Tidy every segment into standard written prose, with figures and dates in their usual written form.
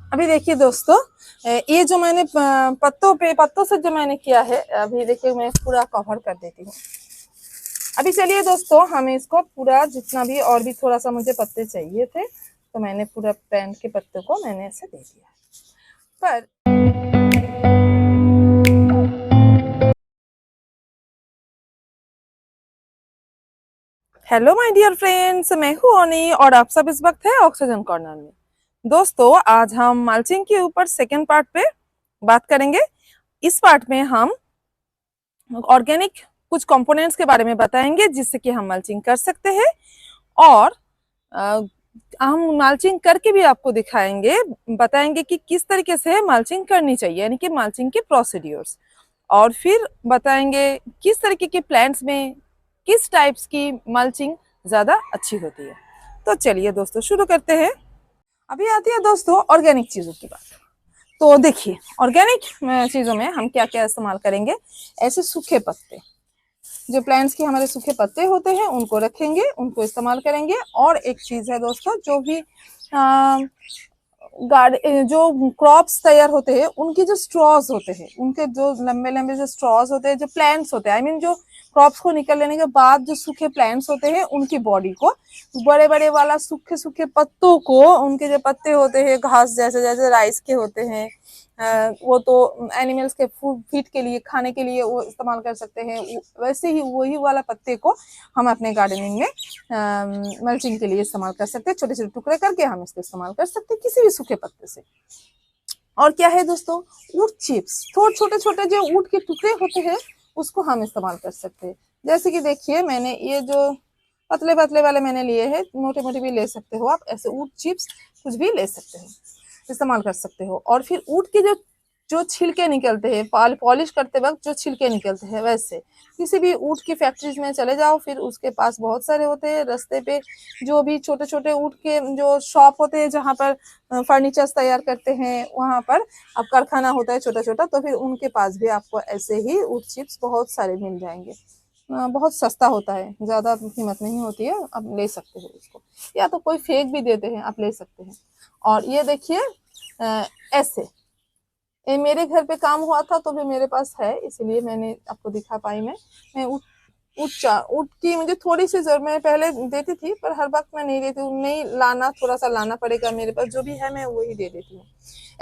अभी देखिए दोस्तों, ये जो मैंने पत्तों से जो मैंने किया है, अभी देखिए मैं पूरा कवर कर देती हूँ। अभी चलिए दोस्तों, हम इसको पूरा जितना भी और भी थोड़ा सा मुझे पत्ते चाहिए थे तो मैंने पूरा प्लांट के पत्ते को मैंने ऐसे दे दिया। पर हेलो माय डियर फ्रेंड्स, मैं हूँ ओनी और आप सब इस वक्त है ऑक्सीजन कॉर्नर में। दोस्तों, आज हम मल्चिंग के ऊपर सेकेंड पार्ट पे बात करेंगे। इस पार्ट में हम ऑर्गेनिक कुछ कंपोनेंट्स के बारे में बताएंगे जिससे कि हम मल्चिंग कर सकते हैं, और हम मल्चिंग करके भी आपको दिखाएंगे, बताएंगे कि किस तरीके से मल्चिंग करनी चाहिए, यानी कि मल्चिंग के प्रोसीड्यूर्स, और फिर बताएंगे किस तरीके के प्लांट्स में किस टाइप्स की मल्चिंग ज्यादा अच्छी होती है। तो चलिए दोस्तों शुरू करते हैं। अभी आती है दोस्तों ऑर्गेनिक चीजों की बात। तो देखिए, ऑर्गेनिक चीजों में हम क्या क्या इस्तेमाल करेंगे। ऐसे सूखे पत्ते, जो प्लांट्स के हमारे सूखे पत्ते होते हैं उनको रखेंगे, उनको इस्तेमाल करेंगे। और एक चीज है दोस्तों, जो भी जो क्रॉप्स तैयार होते हैं उनके जो स्ट्रॉज होते हैं, उनके जो लंबे लंबे जो स्ट्रॉज होते हैं, जो प्लांट्स होते हैं, आई मीन जो क्रॉप्स को निकल लेने के बाद जो सूखे प्लांट्स होते हैं उनकी बॉडी को, बड़े बड़े वाला सूखे सूखे पत्तों को, उनके जो पत्ते होते हैं घास जैसे जैसे राइस के होते हैं, वो तो एनिमल्स के फूड फीड के लिए, खाने के लिए वो इस्तेमाल कर सकते हैं। वैसे ही वही वाला पत्ते को हम अपने गार्डनिंग में मल्चिंग के लिए इस्तेमाल कर सकते हैं। छोटे छोटे टुकड़े करके हम इसको इस्तेमाल कर सकते हैं किसी भी सूखे पत्ते से। और क्या है दोस्तों, ऊट चिप्स, थोड़े छोटे छोटे जो ऊट के टुकड़े होते हैं उसको हम इस्तेमाल कर सकते हैं। जैसे कि देखिए, मैंने ये जो पतले पतले वाले मैंने लिए हैं, मोटे मोटे भी ले सकते हो आप, ऐसे ऊट चिप्स कुछ भी ले सकते हो, इस्तेमाल कर सकते हो। और फिर ऊट के जो जो छिलके निकलते हैं, पॉलिश करते वक्त जो छिलके निकलते हैं, वैसे किसी भी ऊट की फैक्ट्रीज में चले जाओ, फिर उसके पास बहुत सारे होते हैं रास्ते पे, जो भी छोटे छोटे ऊट के जो शॉप होते हैं जहाँ पर फर्नीचर्स तैयार करते हैं, वहां पर अब कारखाना होता है छोटा छोटा, तो फिर उनके पास भी आपको ऐसे ही ऊट चिप्स बहुत सारे मिल जाएंगे। बहुत सस्ता होता है, ज्यादा कीमत नहीं होती है, आप ले सकते हो उसको, या तो कोई फेक भी देते हैं, आप ले सकते हैं। और ये देखिए, ऐसे ये मेरे घर पे काम हुआ था तो भी मेरे पास है, इसलिए मैंने आपको दिखा पाई। मैं ऊट की मुझे थोड़ी सी जरूरत, मैं पहले देती थी पर हर वक्त मैं नहीं देती हूँ, नहीं लाना, थोड़ा सा लाना पड़ेगा, मेरे पास जो भी है मैं वही दे देती हूँ।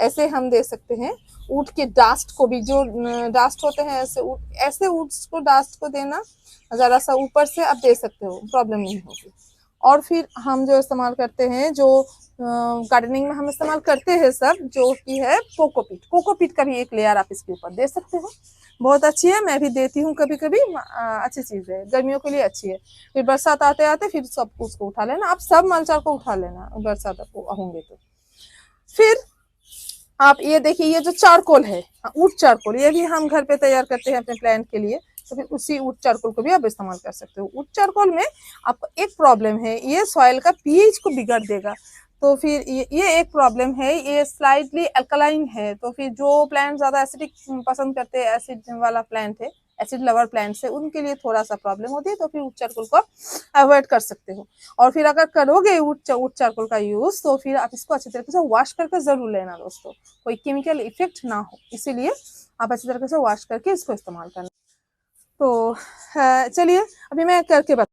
ऐसे हम दे सकते हैं। ऊट के डास्ट को भी, जो डास्ट होते हैं, ऐसे ऊट को डास्ट को देना, जरा सा ऊपर से आप दे सकते हो, प्रॉब्लम नहीं होगी। और फिर हम जो इस्तेमाल करते हैं, जो गार्डनिंग में हम इस्तेमाल करते हैं सब, जो कि है कोकोपीट। कोकोपीट का भी एक लेयर आप इसके ऊपर दे सकते हो, बहुत अच्छी है, मैं भी देती हूँ कभी कभी, अच्छी चीज है, गर्मियों के लिए अच्छी है। फिर बरसात आते आते फिर सब उसको उठा लेना, आप सब मलचर को उठा लेना बरसात होंगे तो। फिर आप ये देखिए, ये जो चारकोल है, ऊट चारकोल, ये भी हम घर पे तैयार करते हैं अपने प्लांट के लिए, तो फिर उसी ऊट चारकोल को भी आप इस्तेमाल कर सकते हो। ऊट चारकोल में आपको एक प्रॉब्लम है, ये सॉइल का पीएच को बिगाड़ देगा, तो फिर ये एक प्रॉब्लम है, ये स्लाइटली अल्कलाइन है, तो फिर जो प्लांट ज्यादा एसिडिक पसंद करते हैं, एसिड वाला प्लांट है, एसिड लवर प्लांट्स है, उनके लिए थोड़ा सा प्रॉब्लम होती है, तो फिर ऊट चारकोल को अवॉइड कर सकते हो। और फिर अगर करोगे ऊट चारकोल का यूज, तो फिर आप इसको अच्छी तरीके से वॉश करके जरूर लेना दोस्तों, कोई केमिकल इफेक्ट ना हो, इसीलिए आप अच्छी तरीके से वॉश करके इसको इस्तेमाल करना। तो चलिए अभी मैं करके बता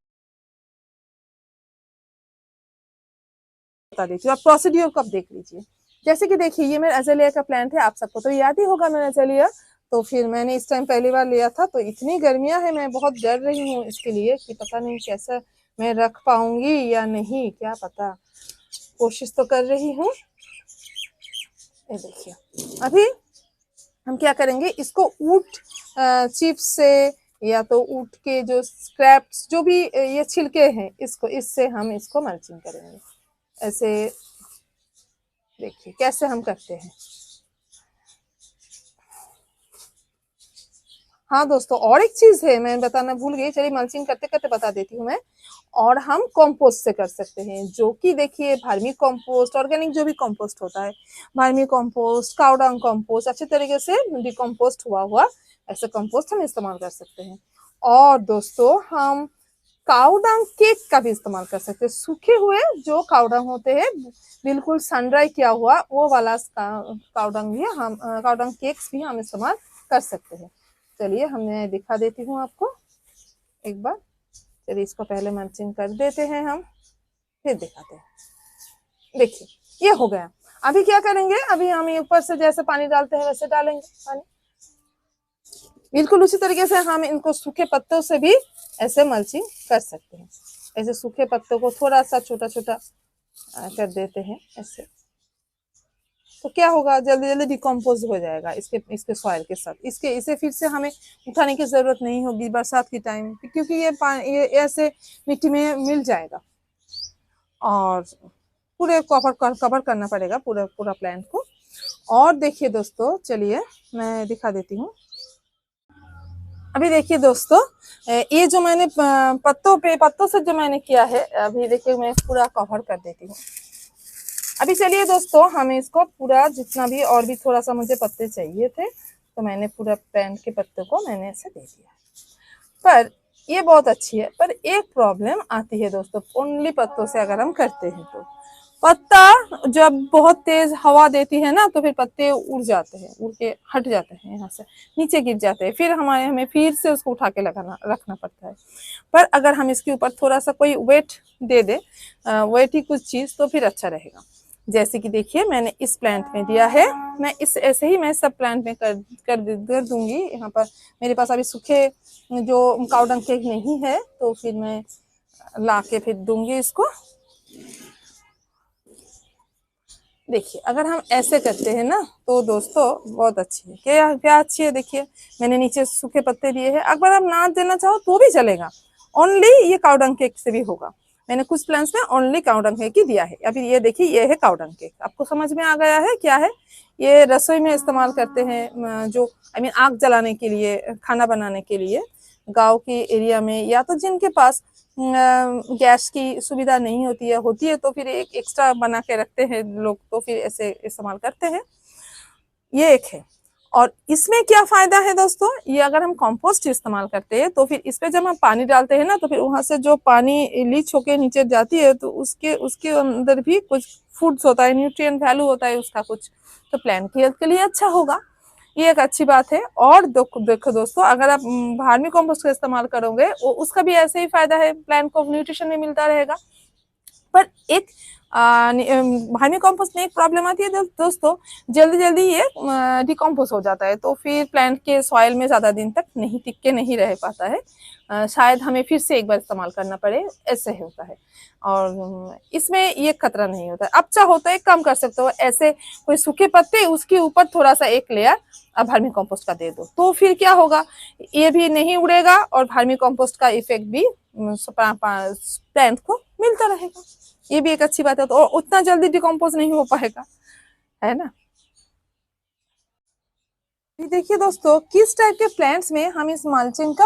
देती हूँ, आप प्रोसीड्यूर को आप देख लीजिए। जैसे कि देखिए, ये मेरा अजेलिया का प्लांट है, आप सबको तो याद ही होगा मेरा अजेलिया। तो फिर मैंने इस टाइम पहली बार लिया था, तो इतनी गर्मियां है, मैं बहुत डर रही हूँ इसके लिए कि पता नहीं कैसा मैं रख पाऊंगी या नहीं, क्या पता, कोशिश तो कर रही हूँ। ये देखिए, अभी हम क्या करेंगे, इसको ऊट चिप्स से, या तो ऊट के जो स्क्रैप्स, जो भी ये छिलके हैं, इससे हम इसको मल्चिंग करेंगे। ऐसे देखिए कैसे हम करते हैं। हाँ दोस्तों, और एक चीज है मैं बताना भूल गई, चलिए मल्चिंग करते करते बता देती हूँ मैं। और हम कंपोस्ट से कर सकते हैं, जो कि देखिए वर्मी कंपोस्ट, ऑर्गेनिक जो भी कंपोस्ट होता है, वर्मी कंपोस्ट, काउडंग कंपोस्ट, अच्छे तरीके से डिकम्पोस्ट हुआ ऐसे कंपोस्ट हम इस्तेमाल कर सकते हैं। और दोस्तों, हम काउडंग केक का भी इस्तेमाल कर सकते हैं। सूखे हुए जो काउडंग होते हैं बिल्कुल सन ड्राई किया हुआ, वो वाला काउडंग भी हम काउडंग केक्स भी हम इस्तेमाल कर सकते हैं। चलिए हमने दिखा देती हूँ आपको एक बार। चलिए इसको पहले मल्चिंग कर देते हैं हम, फिर दिखाते हैं। देखिए ये हो गया। अभी क्या करेंगे, अभी हम ऊपर से जैसे पानी डालते हैं वैसे डालेंगे पानी। बिल्कुल उसी तरीके से हम इनको सूखे पत्तों से भी ऐसे मल्चिंग कर सकते हैं। ऐसे सूखे पत्तों को थोड़ा सा छोटा छोटा कर देते हैं ऐसे, तो क्या होगा, जल्दी जल्दी डिकम्पोज हो जाएगा इसके सॉइल के साथ। इसे फिर से हमें उठाने की जरूरत नहीं होगी बरसात के टाइम, क्योंकि ये ऐसे मिट्टी में मिल जाएगा। और पूरे कवर करना पड़ेगा पूरा प्लांट को। और देखिए दोस्तों, चलिए मैं दिखा देती हूँ। अभी देखिए दोस्तों, ये जो मैंने पत्तों से जो मैंने किया है, अभी देखिए मैं पूरा कवर कर देती हूँ। अभी चलिए दोस्तों, हमें इसको पूरा जितना भी, और भी थोड़ा सा मुझे पत्ते चाहिए थे, तो मैंने पूरा प्लांट के पत्तों को मैंने ऐसे दे दिया। पर ये बहुत अच्छी है, पर एक प्रॉब्लम आती है दोस्तों, ओनली पत्तों से अगर हम करते हैं तो पत्ता जब बहुत तेज हवा देती है ना, तो फिर पत्ते उड़ जाते हैं, उड़ के हट जाते हैं, यहाँ से नीचे गिर जाते हैं। फिर हमें फिर से उसको उठा के रखना पड़ता है। पर अगर हम इसके ऊपर थोड़ा सा कोई वेट दे दे, वेट ही कुछ चीज, तो फिर अच्छा रहेगा। जैसे कि देखिए मैंने इस प्लांट में दिया है, मैं इस ऐसे ही मैं सब प्लांट में कर दूंगी। यहाँ पर मेरे पास अभी सूखे जो काउडंग केक नहीं है, तो फिर मैं ला के फिर दूंगी इसको। देखिए अगर हम ऐसे करते हैं ना, तो दोस्तों बहुत अच्छी है। क्या अच्छी है, देखिए मैंने नीचे सूखे पत्ते दिए हैं। अगर आप ना देना चाहो तो भी चलेगा, ओनली ये काउडंग केक से भी होगा। मैंने कुछ प्लांट्स में ओनली काउडंग केक ही दिया है। अभी ये देखिए, ये है काउडंग केक। आपको समझ में आ गया है क्या है? ये रसोई में इस्तेमाल करते हैं, जो आग जलाने के लिए, खाना बनाने के लिए। गाँव के एरिया में, या तो जिनके पास गैस की सुविधा नहीं होती है तो फिर एक एक्स्ट्रा बना के रखते हैं लोग, तो फिर ऐसे इस्तेमाल करते हैं। ये एक है। और इसमें क्या फायदा है दोस्तों, ये अगर हम कंपोस्ट इस्तेमाल करते हैं तो फिर इस पे जब हम पानी डालते हैं ना, तो फिर वहां से जो पानी लीच होके नीचे जाती है, तो उसके अंदर भी कुछ फूड्स होता है, न्यूट्रिएंट वैल्यू होता है उसका कुछ, तो प्लांट की हेल्थ के लिए अच्छा होगा। ये एक अच्छी बात है। और देखो दोस्तों, अगर आप वर्मी कंपोस्ट का इस्तेमाल करोगे, उसका भी ऐसे ही फायदा है, प्लांट को न्यूट्रिशन भी मिलता रहेगा। पर एक वर्मी कंपोस्ट में एक प्रॉब्लम आती है दोस्तों, जल्दी जल्दी ये डिकम्पोज हो जाता है, तो फिर प्लांट के सॉइल में ज्यादा दिन तक टिक के नहीं रह पाता है। शायद हमें फिर से एक बार इस्तेमाल करना पड़े, ऐसे होता है। और इसमें ये खतरा नहीं होता है। अब चाहो तो एक काम कर सकते हो, ऐसे कोई सूखे पत्ते, उसके ऊपर थोड़ा सा एक लेयर अब वर्मी कंपोस्ट का दे दो, तो फिर क्या होगा, ये भी नहीं उड़ेगा और वर्मी कंपोस्ट का इफेक्ट भी प्लांट को मिलता रहेगा। ये भी एक अच्छी बात है। तो उतना जल्दी डिकम्पोज नहीं हो पाएगा, है ना। देखिए दोस्तों, किस टाइप के प्लांट्स में हम इस मल्चिंग का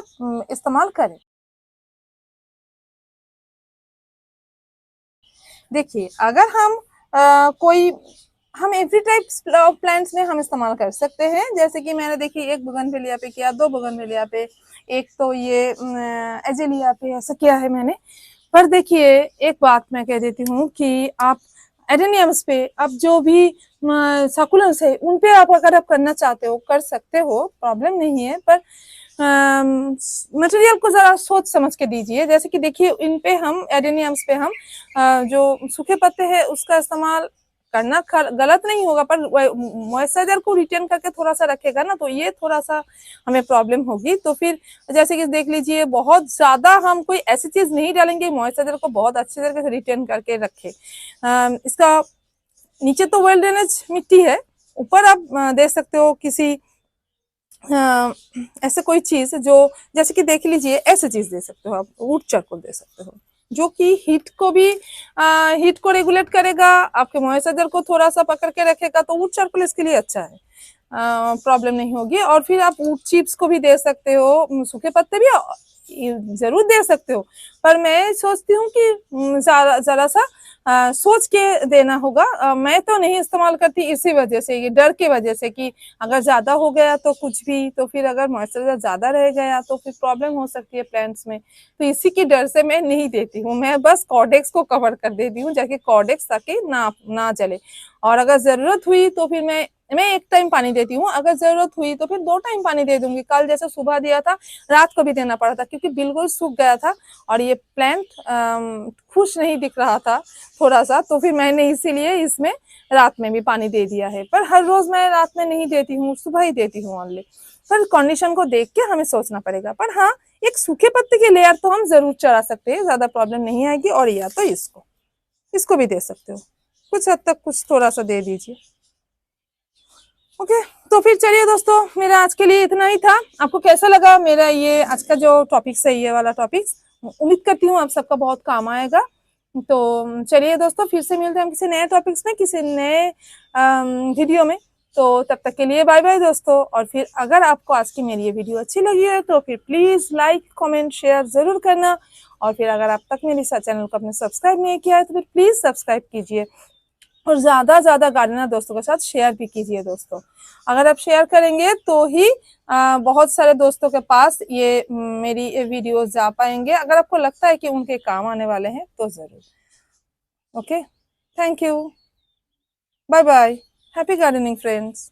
इस्तेमाल करें। देखिए अगर हम एवरी टाइप ऑफ प्लांट्स में हम इस्तेमाल कर सकते हैं। जैसे कि मैंने देखिए एक बोगनवेलिया पे किया, 2 बोगनवेलिया पे, एक तो ये एजेलिया पे ऐसा किया है मैंने। पर देखिए एक बात मैं कह देती हूँ कि आप एडेनियम्स पे, अब जो भी सकुलेंट्स है, उन पे अगर आप करना चाहते हो कर सकते हो, प्रॉब्लम नहीं है। पर मटेरियल को जरा सोच समझ के दीजिए। जैसे कि देखिए इन पे हम एडेनियम्स पे हम जो सूखे पत्ते हैं उसका इस्तेमाल करना गलत नहीं होगा, पर मॉइस्चराइजर को रिटेन करके थोड़ा सा रखेगा ना, तो ये थोड़ा सा हमें प्रॉब्लम होगी। तो फिर जैसे कि देख लीजिए, बहुत ज्यादा हम कोई ऐसी चीज नहीं डालेंगे, मॉइस्चराइजर को बहुत अच्छे तरीके से रिटेन करके रखे। इसका नीचे तो वेल ड्रेनेज मिट्टी है, ऊपर आप दे सकते हो किसी ऐसे कोई चीज, जो जैसे कि देख लीजिए ऐसे चीज दे सकते हो आप, वुड चारकोल दे सकते हो, जो कि हीट को रेगुलेट करेगा, आपके मॉइस्चराइजर को थोड़ा सा पकड़ के रखेगा। तो वुड चारकोल इसके लिए अच्छा है, प्रॉब्लम नहीं होगी। और फिर आप वुड चिप्स को भी दे सकते हो, सूखे पत्ते भी जरूर दे सकते हो, पर मैं सोचती हूँ कि जरा सा सोच के देना होगा। मैं तो नहीं इस्तेमाल करती इसी वजह से, ये डर की वजह से कि अगर ज्यादा हो गया तो कुछ भी, तो फिर अगर मॉइस्चराइजर ज्यादा रह गया तो फिर प्रॉब्लम हो सकती है प्लांट्स में। तो इसी की डर से मैं नहीं देती हूँ, मैं बस कॉर्डेक्स को कवर कर देती हूँ, जाके कॉर्डेक्स ताकि ना जले। और अगर जरूरत हुई तो फिर मैं एक टाइम पानी देती हूँ, अगर जरूरत हुई तो फिर 2 टाइम पानी दे दूंगी। कल जैसे सुबह दिया था, रात को भी देना पड़ा था क्योंकि बिल्कुल सूख गया था और ये प्लांट खुश नहीं दिख रहा था थोड़ा सा, तो फिर मैंने इसीलिए इसमें रात में भी पानी दे दिया है। पर हर रोज मैं रात में नहीं देती हूँ, सुबह ही देती हूँ ओनली। पर कंडीशन को देख के हमें सोचना पड़ेगा। पर हाँ, एक सूखे पत्ते की लेयर तो हम जरूर चढ़ा सकते हैं, ज्यादा प्रॉब्लम नहीं आएगी। और या तो इसको भी दे सकते हो, कुछ हद तक कुछ थोड़ा सा दे दीजिए। ओके, तो फिर चलिए दोस्तों, मेरा आज के लिए इतना ही था। आपको कैसा लगा मेरा ये आज का जो टॉपिक्स है, ये वाला टॉपिक्स? उम्मीद करती हूँ आप सबका बहुत काम आएगा। तो चलिए दोस्तों, फिर से मिलते हैं हम किसी नए टॉपिक्स में, किसी नए वीडियो में। तो तब तक के लिए बाय बाय दोस्तों। और फिर अगर आपको आज की मेरी ये वीडियो अच्छी लगी है तो फिर प्लीज लाइक कमेंट शेयर जरूर करना। और फिर अगर आप तक मेरे चैनल को अपने सब्सक्राइब नहीं किया है तो फिर प्लीज सब्सक्राइब कीजिए और ज्यादा ज्यादा गार्डनर दोस्तों के साथ शेयर भी कीजिए दोस्तों। अगर आप शेयर करेंगे तो ही बहुत सारे दोस्तों के पास ये मेरी वीडियोस जा पाएंगे। अगर आपको लगता है कि उनके काम आने वाले हैं तो जरूर। Okay, thank you, bye bye, happy gardening friends.